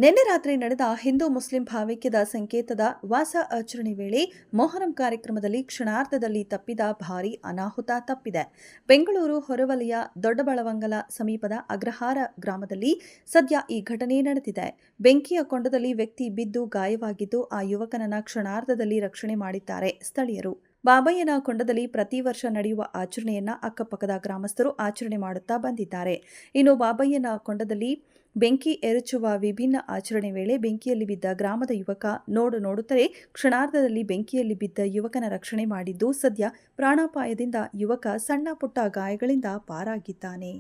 ನಿನ್ನೆ ರಾತ್ರಿ ನಡೆದ ಹಿಂದೂ ಮುಸ್ಲಿಂ ಭಾವೈಕ್ಯದ ಸಂಕೇತದ ವಾಸ ಆಚರಣೆ ವೇಳೆ ಮೊಹರಂ ಕಾರ್ಯಕ್ರಮದಲ್ಲಿ ಕ್ಷಣಾರ್ಧದಲ್ಲಿ ತಪ್ಪಿದ ಭಾರೀ ಅನಾಹುತ ತಪ್ಪಿದೆ. ಬೆಂಗಳೂರು ಹೊರವಲಯ ದೊಡ್ಡಬಳವಂಗಲ ಸಮೀಪದ ಅಗ್ರಹಾರ ಗ್ರಾಮದಲ್ಲಿ ಸದ್ಯ ಈ ಘಟನೆ ನಡೆದಿದೆ. ಬೆಂಕಿಯ ಕೊಂಡದಲ್ಲಿ ವ್ಯಕ್ತಿ ಬಿದ್ದು ಗಾಯವಾಗಿದ್ದು, ಆ ಯುವಕನನ್ನ ಕ್ಷಣಾರ್ಧದಲ್ಲಿ ರಕ್ಷಣೆ ಮಾಡಿದ್ದಾರೆ ಸ್ಥಳೀಯರು. ಬಾಬಯ್ಯನ ಕೊಂಡದಲ್ಲಿ ಪ್ರತಿ ವರ್ಷ ನಡೆಯುವ ಆಚರಣೆಯನ್ನ ಅಕ್ಕಪಕ್ಕದ ಗ್ರಾಮಸ್ಥರು ಆಚರಣೆ ಮಾಡುತ್ತಾ ಬಂದಿದ್ದಾರೆ. ಇನ್ನು ಬಾಬಯ್ಯನ ಕೊಂಡದಲ್ಲಿ ಬೆಂಕಿ ಎರಚುವ ವಿಭಿನ್ನ ಆಚರಣೆ ವೇಳೆ ಬೆಂಕಿಯಲ್ಲಿ ಬಿದ್ದ ಗ್ರಾಮದ ಯುವಕ ನೋಡುತ್ತಲೇ ಕ್ಷಣಾರ್ಧದಲ್ಲಿ ಬೆಂಕಿಯಲ್ಲಿ ಬಿದ್ದ ಯುವಕನ ರಕ್ಷಣೆ ಮಾಡಿದ್ದು, ಸದ್ಯ ಪ್ರಾಣಾಪಾಯದಿಂದ ಯುವಕ ಸಣ್ಣ ಪುಟ್ಟ ಗಾಯಗಳಿಂದ ಪಾರಾಗಿದ್ದಾನೆ.